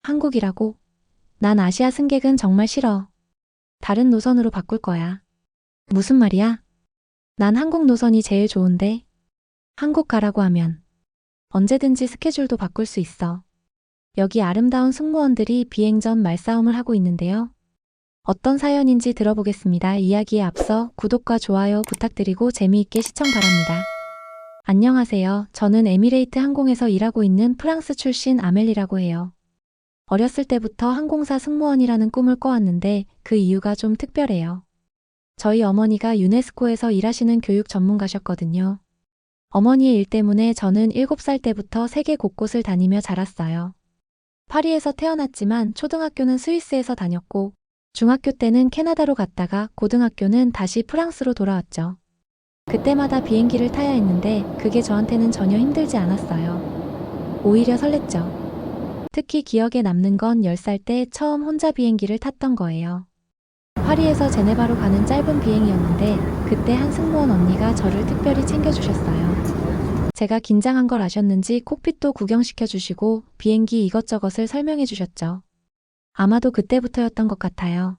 한국이라고? 난 아시아 승객은 정말 싫어. 다른 노선으로 바꿀 거야. 무슨 말이야? 난 한국 노선이 제일 좋은데. 한국 가라고 하면 언제든지 스케줄도 바꿀 수 있어. 여기 아름다운 승무원들이 비행 전 말싸움을 하고 있는데요. 어떤 사연인지 들어보겠습니다. 이야기에 앞서 구독과 좋아요 부탁드리고 재미있게 시청 바랍니다. 안녕하세요. 저는 에미레이트 항공에서 일하고 있는 프랑스 출신 아멜리라고 해요. 어렸을 때부터 항공사 승무원이라는 꿈을 꿔왔는데 그 이유가 좀 특별해요. 저희 어머니가 유네스코에서 일하시는 교육 전문가셨거든요. 어머니의 일 때문에 저는 7살 때부터 세계 곳곳을 다니며 자랐어요. 파리에서 태어났지만 초등학교는 스위스에서 다녔고 중학교 때는 캐나다로 갔다가 고등학교는 다시 프랑스로 돌아왔죠. 그때마다 비행기를 타야 했는데 그게 저한테는 전혀 힘들지 않았어요. 오히려 설렜죠. 특히 기억에 남는 건 10살 때 처음 혼자 비행기를 탔던 거예요. 파리에서 제네바로 가는 짧은 비행이었는데 그때 한 승무원 언니가 저를 특별히 챙겨주셨어요. 제가 긴장한 걸 아셨는지 콕핏도 구경시켜 주시고 비행기 이것저것을 설명해 주셨죠. 아마도 그때부터였던 것 같아요.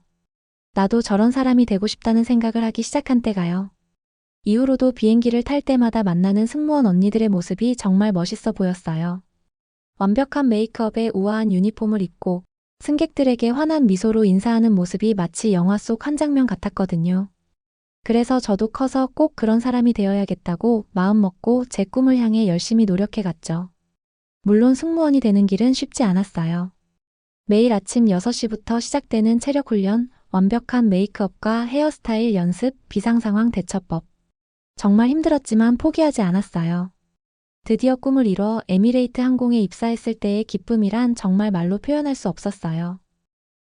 나도 저런 사람이 되고 싶다는 생각을 하기 시작한 때가요. 이후로도 비행기를 탈 때마다 만나는 승무원 언니들의 모습이 정말 멋있어 보였어요. 완벽한 메이크업에 우아한 유니폼을 입고 승객들에게 환한 미소로 인사하는 모습이 마치 영화 속 한 장면 같았거든요. 그래서 저도 커서 꼭 그런 사람이 되어야겠다고 마음먹고 제 꿈을 향해 열심히 노력해갔죠. 물론 승무원이 되는 길은 쉽지 않았어요. 매일 아침 6시부터 시작되는 체력 훈련, 완벽한 메이크업과 헤어스타일 연습, 비상상황 대처법. 정말 힘들었지만 포기하지 않았어요. 드디어 꿈을 이뤄 에미레이트 항공에 입사했을 때의 기쁨이란 정말 말로 표현할 수 없었어요.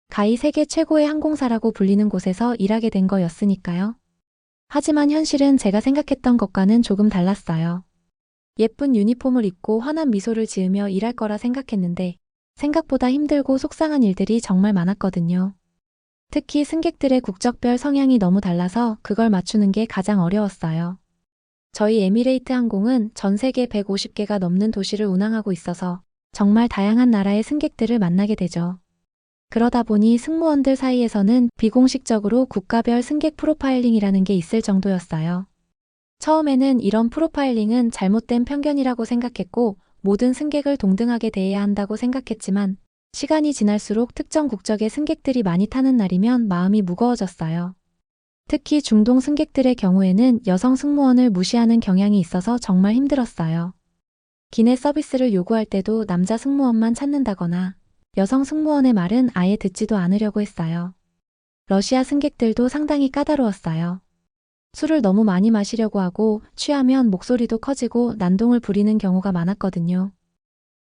가히 세계 최고의 항공사라고 불리는 곳에서 일하게 된 거였으니까요. 하지만 현실은 제가 생각했던 것과는 조금 달랐어요. 예쁜 유니폼을 입고 환한 미소를 지으며 일할 거라 생각했는데 생각보다 힘들고 속상한 일들이 정말 많았거든요. 특히 승객들의 국적별 성향이 너무 달라서 그걸 맞추는 게 가장 어려웠어요. 저희 에미레이트 항공은 전 세계 150개가 넘는 도시를 운항하고 있어서 정말 다양한 나라의 승객들을 만나게 되죠. 그러다 보니 승무원들 사이에서는 비공식적으로 국가별 승객 프로파일링이라는 게 있을 정도였어요. 처음에는 이런 프로파일링은 잘못된 편견이라고 생각했고 모든 승객을 동등하게 대해야 한다고 생각했지만 시간이 지날수록 특정 국적의 승객들이 많이 타는 날이면 마음이 무거워졌어요. 특히 중동 승객들의 경우에는 여성 승무원을 무시하는 경향이 있어서 정말 힘들었어요. 기내 서비스를 요구할 때도 남자 승무원만 찾는다거나 여성 승무원의 말은 아예 듣지도 않으려고 했어요. 러시아 승객들도 상당히 까다로웠어요. 술을 너무 많이 마시려고 하고 취하면 목소리도 커지고 난동을 부리는 경우가 많았거든요.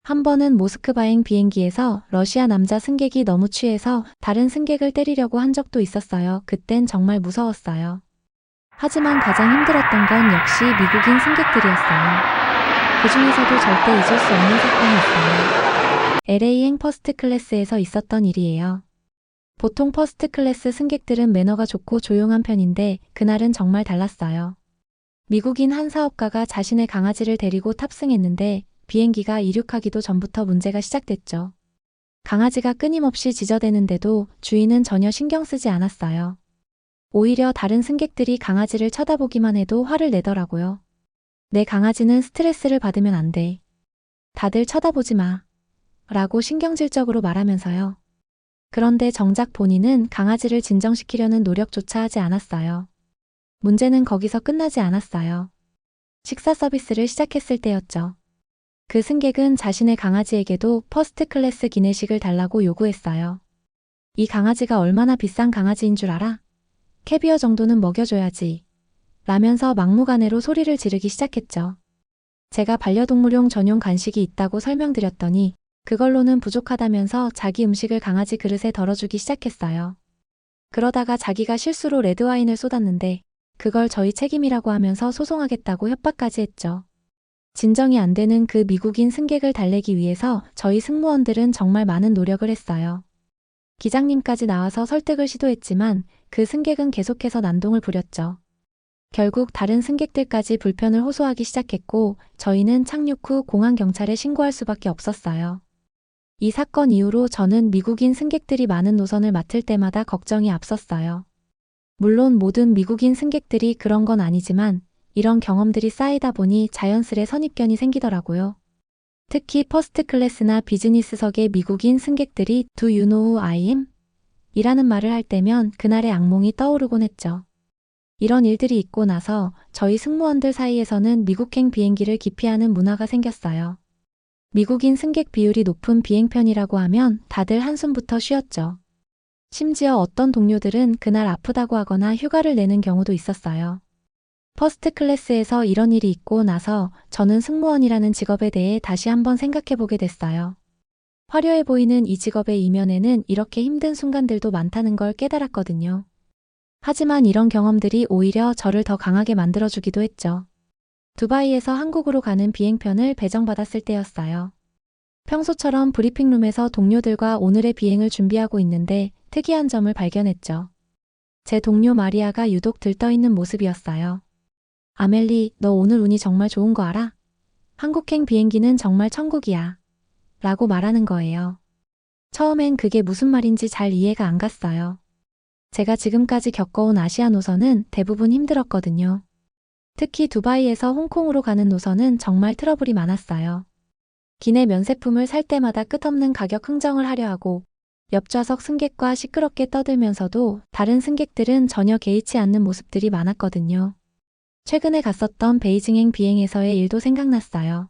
한 번은 모스크바행 비행기에서 러시아 남자 승객이 너무 취해서 다른 승객을 때리려고 한 적도 있었어요. 그땐 정말 무서웠어요. 하지만 가장 힘들었던 건 역시 미국인 승객들이었어요. 그 중에서도 절대 잊을 수 없는 사건이 있어요. LA행 퍼스트 클래스에서 있었던 일이에요. 보통 퍼스트 클래스 승객들은 매너가 좋고 조용한 편인데 그날은 정말 달랐어요. 미국인 한 사업가가 자신의 강아지를 데리고 탑승했는데 비행기가 이륙하기도 전부터 문제가 시작됐죠. 강아지가 끊임없이 짖어대는데도 주인은 전혀 신경 쓰지 않았어요. 오히려 다른 승객들이 강아지를 쳐다보기만 해도 화를 내더라고요. 내 강아지는 스트레스를 받으면 안 돼. 다들 쳐다보지 마. 라고 신경질적으로 말하면서요. 그런데 정작 본인은 강아지를 진정시키려는 노력조차 하지 않았어요. 문제는 거기서 끝나지 않았어요. 식사 서비스를 시작했을 때였죠. 그 승객은 자신의 강아지에게도 퍼스트 클래스 기내식을 달라고 요구했어요. 이 강아지가 얼마나 비싼 강아지인 줄 알아? 캐비어 정도는 먹여줘야지. 라면서 막무가내로 소리를 지르기 시작했죠. 제가 반려동물용 전용 간식이 있다고 설명드렸더니 그걸로는 부족하다면서 자기 음식을 강아지 그릇에 덜어주기 시작했어요. 그러다가 자기가 실수로 레드와인을 쏟았는데 그걸 저희 책임이라고 하면서 소송하겠다고 협박까지 했죠. 진정이 안 되는 그 미국인 승객을 달래기 위해서 저희 승무원들은 정말 많은 노력을 했어요. 기장님까지 나와서 설득을 시도했지만 그 승객은 계속해서 난동을 부렸죠. 결국 다른 승객들까지 불편을 호소하기 시작했고 저희는 착륙 후 공항 경찰에 신고할 수밖에 없었어요. 이 사건 이후로 저는 미국인 승객들이 많은 노선을 맡을 때마다 걱정이 앞섰어요. 물론 모든 미국인 승객들이 그런 건 아니지만 이런 경험들이 쌓이다 보니 자연스레 선입견이 생기더라고요. 특히 퍼스트 클래스나 비즈니스석의 미국인 승객들이 Do you know who I am? 이라는 말을 할 때면 그날의 악몽이 떠오르곤 했죠. 이런 일들이 있고 나서 저희 승무원들 사이에서는 미국행 비행기를 기피하는 문화가 생겼어요. 미국인 승객 비율이 높은 비행편이라고 하면 다들 한숨부터 쉬었죠. 심지어 어떤 동료들은 그날 아프다고 하거나 휴가를 내는 경우도 있었어요. 퍼스트 클래스에서 이런 일이 있고 나서 저는 승무원이라는 직업에 대해 다시 한번 생각해 보게 됐어요. 화려해 보이는 이 직업의 이면에는 이렇게 힘든 순간들도 많다는 걸 깨달았거든요. 하지만 이런 경험들이 오히려 저를 더 강하게 만들어주기도 했죠. 두바이에서 한국으로 가는 비행편을 배정받았을 때였어요. 평소처럼 브리핑룸에서 동료들과 오늘의 비행을 준비하고 있는데 특이한 점을 발견했죠. 제 동료 마리아가 유독 들떠있는 모습이었어요. 아멜리, 너 오늘 운이 정말 좋은 거 알아? 한국행 비행기는 정말 천국이야. 라고 말하는 거예요. 처음엔 그게 무슨 말인지 잘 이해가 안 갔어요. 제가 지금까지 겪어온 아시아 노선은 대부분 힘들었거든요. 특히 두바이에서 홍콩으로 가는 노선은 정말 트러블이 많았어요. 기내 면세품을 살 때마다 끝없는 가격 흥정을 하려 하고 옆좌석 승객과 시끄럽게 떠들면서도 다른 승객들은 전혀 개의치 않는 모습들이 많았거든요. 최근에 갔었던 베이징행 비행에서의 일도 생각났어요.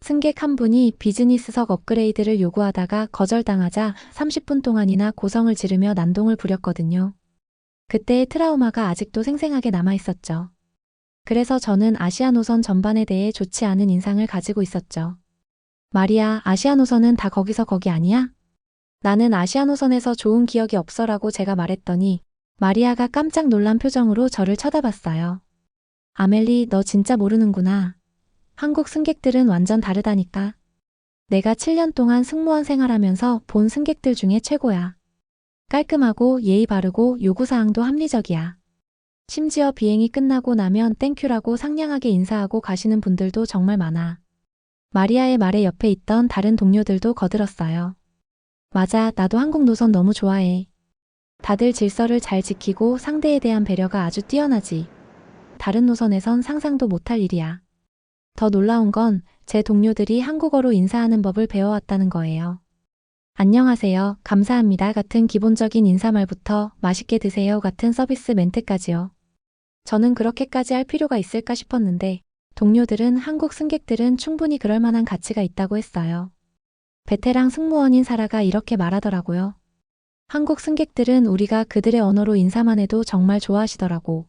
승객 한 분이 비즈니스석 업그레이드를 요구하다가 거절당하자 30분 동안이나 고성을 지르며 난동을 부렸거든요. 그때의 트라우마가 아직도 생생하게 남아있었죠. 그래서 저는 아시아 노선 전반에 대해 좋지 않은 인상을 가지고 있었죠. 마리아, 아시아 노선은 다 거기서 거기 아니야? 나는 아시아 노선에서 좋은 기억이 없어라고 제가 말했더니 마리아가 깜짝 놀란 표정으로 저를 쳐다봤어요. 아멜리, 너 진짜 모르는구나. 한국 승객들은 완전 다르다니까. 내가 7년 동안 승무원 생활하면서 본 승객들 중에 최고야. 깔끔하고 예의 바르고 요구사항도 합리적이야. 심지어 비행이 끝나고 나면 땡큐라고 상냥하게 인사하고 가시는 분들도 정말 많아. 마리아의 말에 옆에 있던 다른 동료들도 거들었어요. 맞아, 나도 한국 노선 너무 좋아해. 다들 질서를 잘 지키고 상대에 대한 배려가 아주 뛰어나지. 다른 노선에선 상상도 못할 일이야. 더 놀라운 건 제 동료들이 한국어로 인사하는 법을 배워왔다는 거예요. 안녕하세요, 감사합니다 같은 기본적인 인사말부터 맛있게 드세요 같은 서비스 멘트까지요. 저는 그렇게까지 할 필요가 있을까 싶었는데 동료들은 한국 승객들은 충분히 그럴 만한 가치가 있다고 했어요. 베테랑 승무원인 사라가 이렇게 말하더라고요. 한국 승객들은 우리가 그들의 언어로 인사만 해도 정말 좋아하시더라고.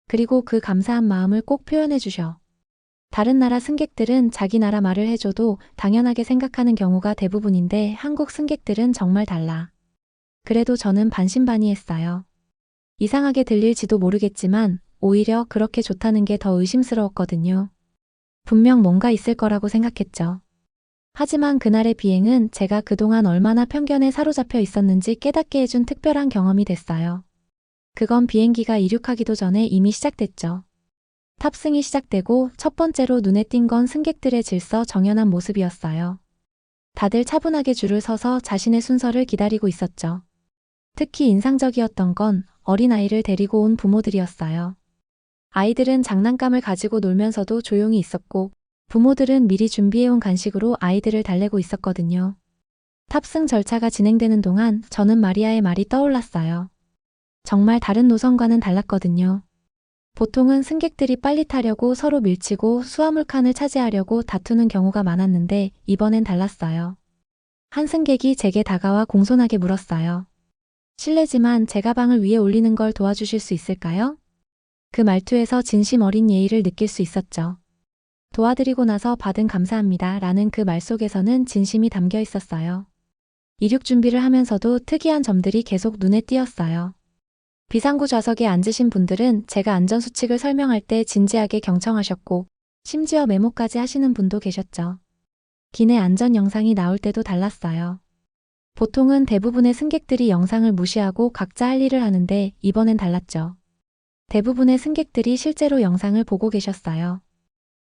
그리고 그 감사한 마음을 꼭 표현해 주셔. 다른 나라 승객들은 자기 나라 말을 해줘도 당연하게 생각하는 경우가 대부분인데 한국 승객들은 정말 달라. 그래도 저는 반신반의했어요. 이상하게 들릴지도 모르겠지만 오히려 그렇게 좋다는 게 더 의심스러웠거든요. 분명 뭔가 있을 거라고 생각했죠. 하지만 그날의 비행은 제가 그동안 얼마나 편견에 사로잡혀 있었는지 깨닫게 해준 특별한 경험이 됐어요. 그건 비행기가 이륙하기도 전에 이미 시작됐죠. 탑승이 시작되고 첫 번째로 눈에 띈 건 승객들의 질서 정연한 모습이었어요. 다들 차분하게 줄을 서서 자신의 순서를 기다리고 있었죠. 특히 인상적이었던 건 어린아이를 데리고 온 부모들이었어요. 아이들은 장난감을 가지고 놀면서도 조용히 있었고 부모들은 미리 준비해온 간식으로 아이들을 달래고 있었거든요. 탑승 절차가 진행되는 동안 저는 마리아의 말이 떠올랐어요. 정말 다른 노선과는 달랐거든요. 보통은 승객들이 빨리 타려고 서로 밀치고 수화물 칸을 차지하려고 다투는 경우가 많았는데 이번엔 달랐어요. 한 승객이 제게 다가와 공손하게 물었어요. 실례지만 제 가방을 위에 올리는 걸 도와주실 수 있을까요? 그 말투에서 진심 어린 예의를 느낄 수 있었죠. 도와드리고 나서 받은 감사합니다 라는 그 말 속에서는 진심이 담겨 있었어요. 이륙 준비를 하면서도 특이한 점들이 계속 눈에 띄었어요. 비상구 좌석에 앉으신 분들은 제가 안전수칙을 설명할 때 진지하게 경청하셨고 심지어 메모까지 하시는 분도 계셨죠. 기내 안전 영상이 나올 때도 달랐어요. 보통은 대부분의 승객들이 영상을 무시하고 각자 할 일을 하는데 이번엔 달랐죠. 대부분의 승객들이 실제로 영상을 보고 계셨어요.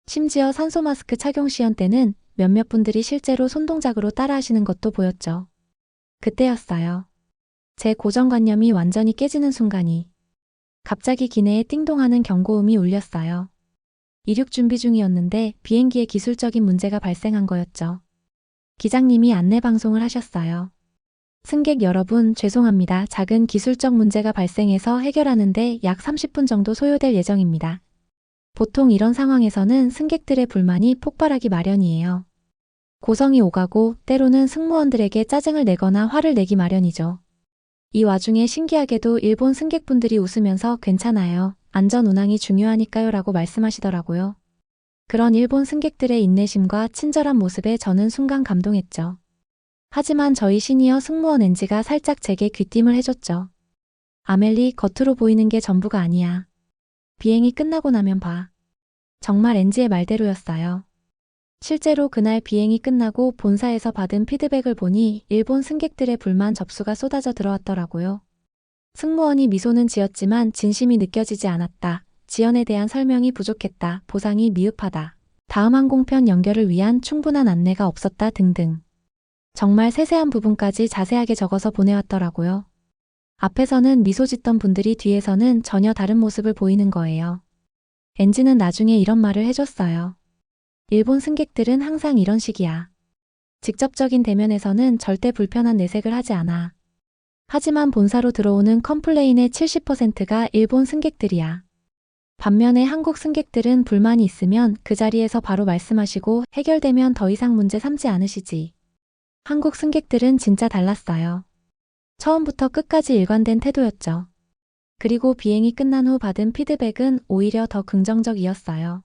심지어 산소 마스크 착용 시연 때는 몇몇 분들이 실제로 손동작으로 따라하시는 것도 보였죠. 그때였어요. 제 고정관념이 완전히 깨지는 순간이. 갑자기 기내에 띵동하는 경고음이 울렸어요. 이륙 준비 중이었는데 비행기에 기술적인 문제가 발생한 거였죠. 기장님이 안내방송을 하셨어요. 승객 여러분, 죄송합니다. 작은 기술적 문제가 발생해서 해결하는데 약 30분 정도 소요될 예정입니다. 보통 이런 상황에서는 승객들의 불만이 폭발하기 마련이에요. 고성이 오가고 때로는 승무원들에게 짜증을 내거나 화를 내기 마련이죠. 이 와중에 신기하게도 일본 승객분들이 웃으면서 괜찮아요. 안전 운항이 중요하니까요 라고 말씀하시더라고요. 그런 일본 승객들의 인내심과 친절한 모습에 저는 순간 감동했죠. 하지만 저희 시니어 승무원 엔지가 살짝 제게 귀띔을 해줬죠. 아멜리, 겉으로 보이는 게 전부가 아니야. 비행이 끝나고 나면 봐. 정말 엔지의 말대로였어요. 실제로 그날 비행이 끝나고 본사에서 받은 피드백을 보니 일본 승객들의 불만 접수가 쏟아져 들어왔더라고요. 승무원이 미소는 지었지만 진심이 느껴지지 않았다. 지연에 대한 설명이 부족했다. 보상이 미흡하다. 다음 항공편 연결을 위한 충분한 안내가 없었다 등등. 정말 세세한 부분까지 자세하게 적어서 보내왔더라고요. 앞에서는 미소 짓던 분들이 뒤에서는 전혀 다른 모습을 보이는 거예요. 엔지는 나중에 이런 말을 해줬어요. 일본 승객들은 항상 이런 식이야. 직접적인 대면에서는 절대 불편한 내색을 하지 않아. 하지만 본사로 들어오는 컴플레인의 70%가 일본 승객들이야. 반면에 한국 승객들은 불만이 있으면 그 자리에서 바로 말씀하시고 해결되면 더 이상 문제 삼지 않으시지. 한국 승객들은 진짜 달랐어요. 처음부터 끝까지 일관된 태도였죠. 그리고 비행이 끝난 후 받은 피드백은 오히려 더 긍정적이었어요.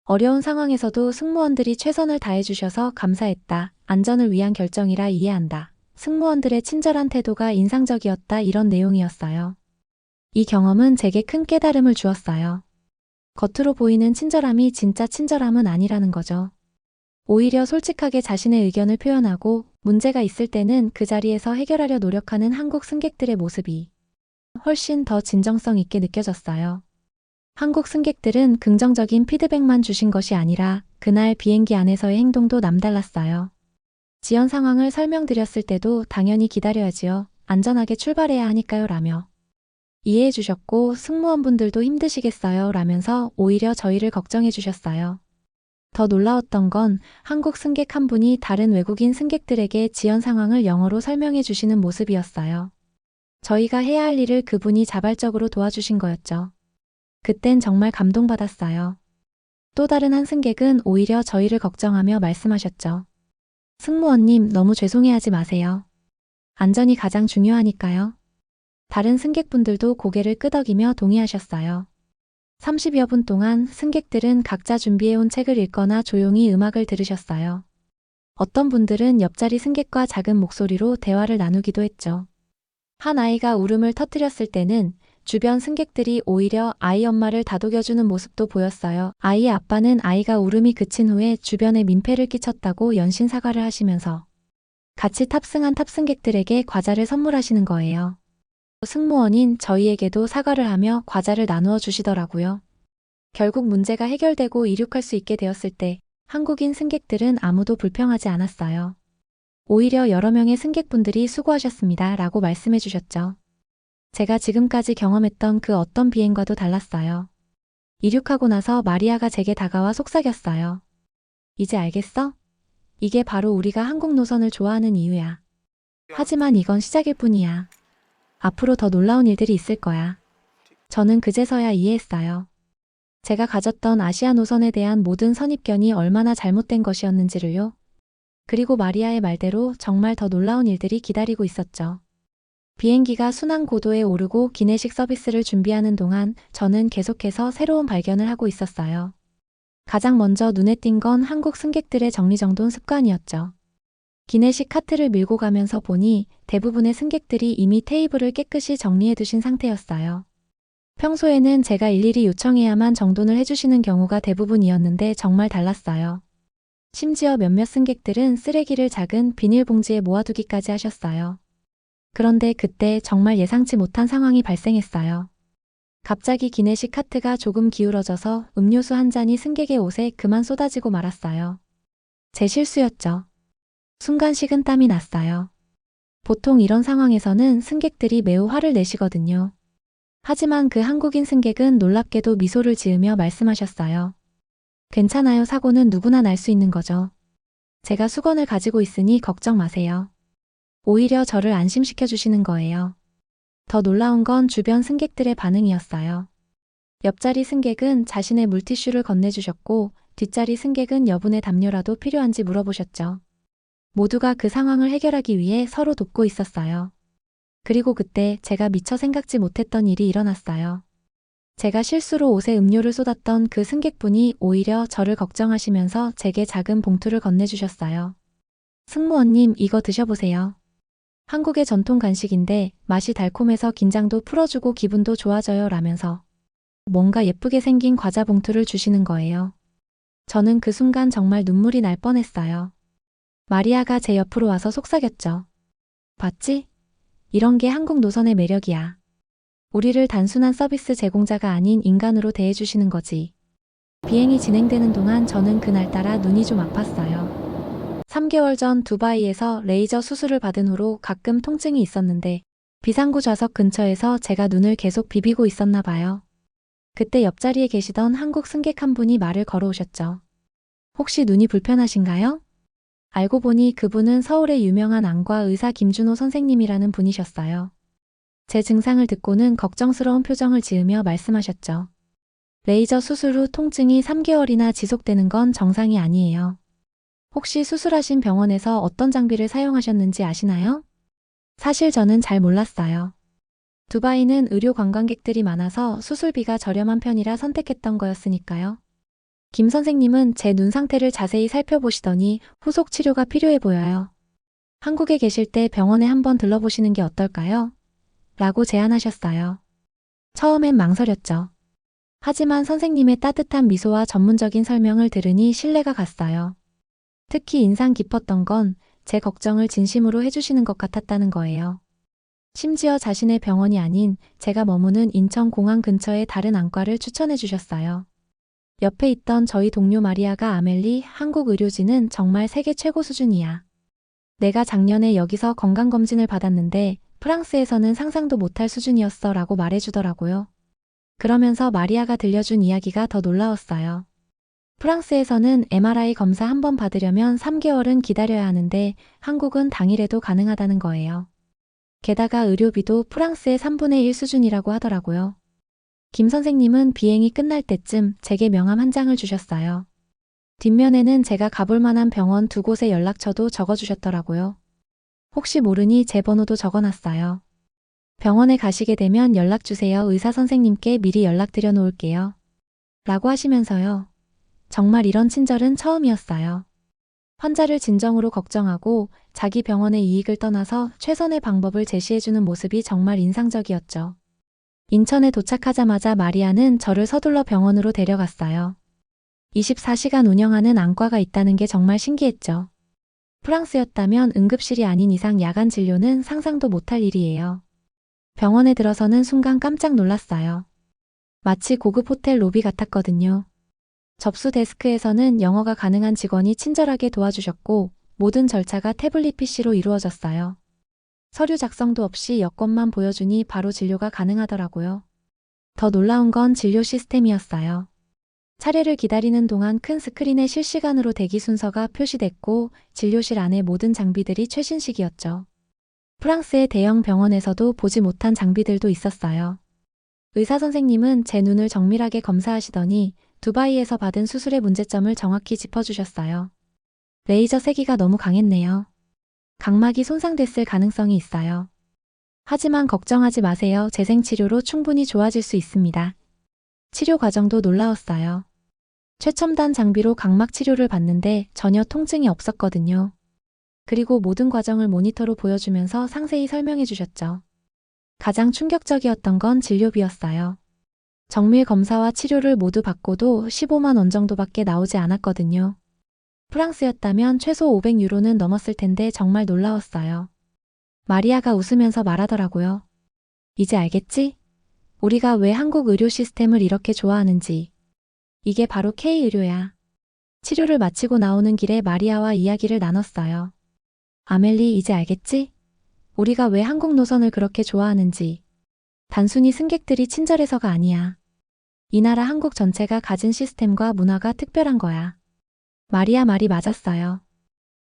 어려운 상황에서도 승무원들이 최선을 다해주셔서 감사했다. 안전을 위한 결정이라 이해한다. 승무원들의 친절한 태도가 인상적이었다. 이런 내용이었어요. 이 경험은 제게 큰 깨달음을 주었어요. 겉으로 보이는 친절함이 진짜 친절함은 아니라는 거죠. 오히려 솔직하게 자신의 의견을 표현하고 문제가 있을 때는 그 자리에서 해결하려 노력하는 한국 승객들의 모습이 훨씬 더 진정성 있게 느껴졌어요. 한국 승객들은 긍정적인 피드백만 주신 것이 아니라 그날 비행기 안에서의 행동도 남달랐어요. 지연 상황을 설명드렸을 때도 당연히 기다려야지요. 안전하게 출발해야 하니까요 라며 이해해 주셨고 승무원분들도 힘드시겠어요 라면서 오히려 저희를 걱정해 주셨어요. 더 놀라웠던 건 한국 승객 한 분이 다른 외국인 승객들에게 지연 상황을 영어로 설명해 주시는 모습이었어요. 저희가 해야 할 일을 그분이 자발적으로 도와주신 거였죠. 그땐 정말 감동받았어요. 또 다른 한 승객은 오히려 저희를 걱정하며 말씀하셨죠. 승무원님, 너무 죄송해하지 마세요. 안전이 가장 중요하니까요. 다른 승객분들도 고개를 끄덕이며 동의하셨어요. 30여 분 동안 승객들은 각자 준비해온 책을 읽거나 조용히 음악을 들으셨어요. 어떤 분들은 옆자리 승객과 작은 목소리로 대화를 나누기도 했죠. 한 아이가 울음을 터뜨렸을 때는 주변 승객들이 오히려 아이 엄마를 다독여주는 모습도 보였어요. 아이의 아빠는 아이가 울음이 그친 후에 주변에 민폐를 끼쳤다고 연신 사과를 하시면서 같이 탑승한 탑승객들에게 과자를 선물하시는 거예요. 승무원인 저희에게도 사과를 하며 과자를 나누어 주시더라고요. 결국 문제가 해결되고 이륙할 수 있게 되었을 때 한국인 승객들은 아무도 불평하지 않았어요. 오히려 여러 명의 승객분들이 수고하셨습니다 라고 말씀해 주셨죠. 제가 지금까지 경험했던 그 어떤 비행과도 달랐어요. 이륙하고 나서 마리아가 제게 다가와 속삭였어요. 이제 알겠어? 이게 바로 우리가 한국 노선을 좋아하는 이유야. 하지만 이건 시작일 뿐이야. 앞으로 더 놀라운 일들이 있을 거야. 저는 그제서야 이해했어요. 제가 가졌던 아시아 노선에 대한 모든 선입견이 얼마나 잘못된 것이었는지를요. 그리고 마리아의 말대로 정말 더 놀라운 일들이 기다리고 있었죠. 비행기가 순항 고도에 오르고 기내식 서비스를 준비하는 동안 저는 계속해서 새로운 발견을 하고 있었어요. 가장 먼저 눈에 띈 건 한국 승객들의 정리정돈 습관이었죠. 기내식 카트를 밀고 가면서 보니 대부분의 승객들이 이미 테이블을 깨끗이 정리해 두신 상태였어요. 평소에는 제가 일일이 요청해야만 정돈을 해주시는 경우가 대부분이었는데 정말 달랐어요. 심지어 몇몇 승객들은 쓰레기를 작은 비닐봉지에 모아두기까지 하셨어요. 그런데 그때 정말 예상치 못한 상황이 발생했어요. 갑자기 기내식 카트가 조금 기울어져서 음료수 한 잔이 승객의 옷에 그만 쏟아지고 말았어요. 제 실수였죠. 순간 식은땀이 났어요. 보통 이런 상황에서는 승객들이 매우 화를 내시거든요. 하지만 그 한국인 승객은 놀랍게도 미소를 지으며 말씀하셨어요. 괜찮아요. 사고는 누구나 날 수 있는 거죠. 제가 수건을 가지고 있으니 걱정 마세요. 오히려 저를 안심시켜 주시는 거예요. 더 놀라운 건 주변 승객들의 반응이었어요. 옆자리 승객은 자신의 물티슈를 건네주셨고 뒷자리 승객은 여분의 담요라도 필요한지 물어보셨죠. 모두가 그 상황을 해결하기 위해 서로 돕고 있었어요. 그리고 그때 제가 미처 생각지 못했던 일이 일어났어요. 제가 실수로 옷에 음료를 쏟았던 그 승객분이 오히려 저를 걱정하시면서 제게 작은 봉투를 건네주셨어요. 승무원님, 이거 드셔보세요. 한국의 전통 간식인데 맛이 달콤해서 긴장도 풀어주고 기분도 좋아져요 라면서 뭔가 예쁘게 생긴 과자 봉투를 주시는 거예요. 저는 그 순간 정말 눈물이 날 뻔했어요. 마리아가 제 옆으로 와서 속삭였죠. 봤지? 이런 게 한국 노선의 매력이야. 우리를 단순한 서비스 제공자가 아닌 인간으로 대해주시는 거지. 비행이 진행되는 동안 저는 그날따라 눈이 좀 아팠어요. 3개월 전 두바이에서 레이저 수술을 받은 후로 가끔 통증이 있었는데 비상구 좌석 근처에서 제가 눈을 계속 비비고 있었나 봐요. 그때 옆자리에 계시던 한국 승객 한 분이 말을 걸어오셨죠. 혹시 눈이 불편하신가요? 알고 보니 그분은 서울의 유명한 안과 의사 김준호 선생님이라는 분이셨어요. 제 증상을 듣고는 걱정스러운 표정을 지으며 말씀하셨죠. 레이저 수술 후 통증이 3개월이나 지속되는 건 정상이 아니에요. 혹시 수술하신 병원에서 어떤 장비를 사용하셨는지 아시나요? 사실 저는 잘 몰랐어요. 두바이는 의료 관광객들이 많아서 수술비가 저렴한 편이라 선택했던 거였으니까요. 김 선생님은 제 눈 상태를 자세히 살펴보시더니 후속 치료가 필요해 보여요. 한국에 계실 때 병원에 한번 들러보시는 게 어떨까요? 라고 제안하셨어요. 처음엔 망설였죠. 하지만 선생님의 따뜻한 미소와 전문적인 설명을 들으니 신뢰가 갔어요. 특히 인상 깊었던 건 제 걱정을 진심으로 해주시는 것 같았다는 거예요. 심지어 자신의 병원이 아닌 제가 머무는 인천공항 근처의 다른 안과를 추천해 주셨어요. 옆에 있던 저희 동료 마리아가 아멜리, 한국 의료진은 정말 세계 최고 수준이야. 내가 작년에 여기서 건강검진을 받았는데 프랑스에서는 상상도 못할 수준이었어 라고 말해주더라고요. 그러면서 마리아가 들려준 이야기가 더 놀라웠어요. 프랑스에서는 MRI 검사 한 번 받으려면 3개월은 기다려야 하는데 한국은 당일에도 가능하다는 거예요. 게다가 의료비도 프랑스의 3분의 1 수준이라고 하더라고요. 김 선생님은 비행이 끝날 때쯤 제게 명함 한 장을 주셨어요. 뒷면에는 제가 가볼 만한 병원 2곳의 연락처도 적어주셨더라고요. 혹시 모르니 제 번호도 적어놨어요. 병원에 가시게 되면 연락주세요. 의사 선생님께 미리 연락드려 놓을게요. 라고 하시면서요. 정말 이런 친절은 처음이었어요. 환자를 진정으로 걱정하고 자기 병원의 이익을 떠나서 최선의 방법을 제시해주는 모습이 정말 인상적이었죠. 인천에 도착하자마자 마리아는 저를 서둘러 병원으로 데려갔어요. 24시간 운영하는 안과가 있다는 게 정말 신기했죠. 프랑스였다면 응급실이 아닌 이상 야간 진료는 상상도 못할 일이에요. 병원에 들어서는 순간 깜짝 놀랐어요. 마치 고급 호텔 로비 같았거든요. 접수 데스크에서는 영어가 가능한 직원이 친절하게 도와주셨고 모든 절차가 태블릿 PC로 이루어졌어요. 서류 작성도 없이 여권만 보여주니 바로 진료가 가능하더라고요. 더 놀라운 건 진료 시스템이었어요. 차례를 기다리는 동안 큰 스크린에 실시간으로 대기 순서가 표시됐고 진료실 안의 모든 장비들이 최신식이었죠. 프랑스의 대형 병원에서도 보지 못한 장비들도 있었어요. 의사 선생님은 제 눈을 정밀하게 검사하시더니 두바이에서 받은 수술의 문제점을 정확히 짚어주셨어요. 레이저 세기가 너무 강했네요. 각막이 손상됐을 가능성이 있어요. 하지만 걱정하지 마세요. 재생치료로 충분히 좋아질 수 있습니다. 치료 과정도 놀라웠어요. 최첨단 장비로 각막 치료를 받는데 전혀 통증이 없었거든요. 그리고 모든 과정을 모니터로 보여주면서 상세히 설명해 주셨죠. 가장 충격적이었던 건 진료비였어요. 정밀 검사와 치료를 모두 받고도 15만 원 정도밖에 나오지 않았거든요. 프랑스였다면 최소 500유로는 넘었을 텐데 정말 놀라웠어요. 마리아가 웃으면서 말하더라고요. 이제 알겠지? 우리가 왜 한국 의료 시스템을 이렇게 좋아하는지. 이게 바로 K의료야. 치료를 마치고 나오는 길에 마리아와 이야기를 나눴어요. 아멜리, 이제 알겠지? 우리가 왜 한국 노선을 그렇게 좋아하는지. 단순히 승객들이 친절해서가 아니야. 이 나라 한국 전체가 가진 시스템과 문화가 특별한 거야. 마리아 말이 맞았어요.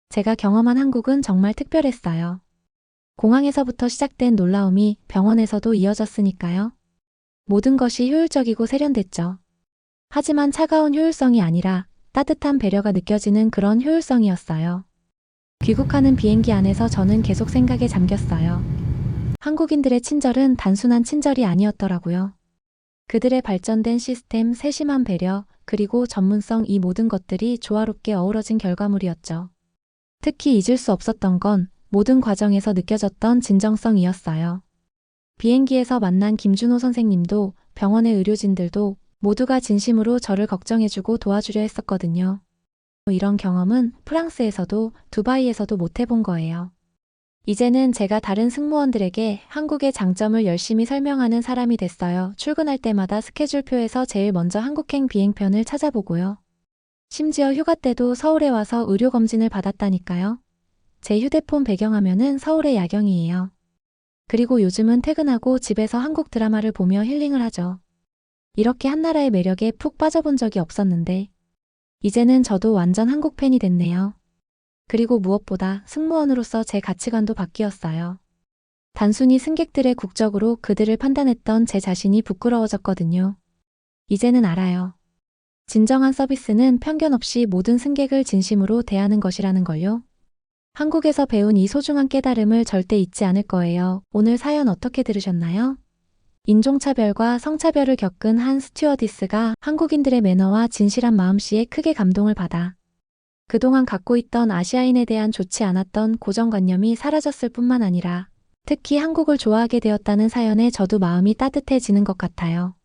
제가 경험한 한국은 정말 특별했어요. 공항에서부터 시작된 놀라움이 병원에서도 이어졌으니까요. 모든 것이 효율적이고 세련됐죠. 하지만 차가운 효율성이 아니라 따뜻한 배려가 느껴지는 그런 효율성이었어요. 귀국하는 비행기 안에서 저는 계속 생각에 잠겼어요. 한국인들의 친절은 단순한 친절이 아니었더라고요. 그들의 발전된 시스템, 세심한 배려, 그리고 전문성, 이 모든 것들이 조화롭게 어우러진 결과물이었죠. 특히 잊을 수 없었던 건 모든 과정에서 느껴졌던 진정성이었어요. 비행기에서 만난 김준호 선생님도 병원의 의료진들도 모두가 진심으로 저를 걱정해주고 도와주려 했었거든요. 이런 경험은 프랑스에서도 두바이에서도 못 해본 거예요. 이제는 제가 다른 승무원들에게 한국의 장점을 열심히 설명하는 사람이 됐어요. 출근할 때마다 스케줄표에서 제일 먼저 한국행 비행편을 찾아보고요. 심지어 휴가 때도 서울에 와서 의료검진을 받았다니까요. 제 휴대폰 배경화면은 서울의 야경이에요. 그리고 요즘은 퇴근하고 집에서 한국 드라마를 보며 힐링을 하죠. 이렇게 한 나라의 매력에 푹 빠져본 적이 없었는데 이제는 저도 완전 한국 팬이 됐네요. 그리고 무엇보다 승무원으로서 제 가치관도 바뀌었어요. 단순히 승객들의 국적으로 그들을 판단했던 제 자신이 부끄러워졌거든요. 이제는 알아요. 진정한 서비스는 편견 없이 모든 승객을 진심으로 대하는 것이라는 걸요. 한국에서 배운 이 소중한 깨달음을 절대 잊지 않을 거예요. 오늘 사연 어떻게 들으셨나요? 인종차별과 성차별을 겪은 한 스튜어디스가 한국인들의 매너와 진실한 마음씨에 크게 감동을 받아 그동안 갖고 있던 아시아인에 대한 좋지 않았던 고정관념이 사라졌을 뿐만 아니라 특히 한국을 좋아하게 되었다는 사연에 저도 마음이 따뜻해지는 것 같아요.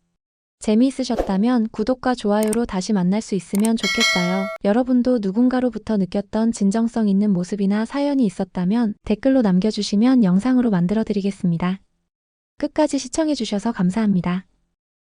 재미있으셨다면 구독과 좋아요로 다시 만날 수 있으면 좋겠어요. 여러분도 누군가로부터 느꼈던 진정성 있는 모습이나 사연이 있었다면 댓글로 남겨주시면 영상으로 만들어드리겠습니다. 끝까지 시청해주셔서 감사합니다.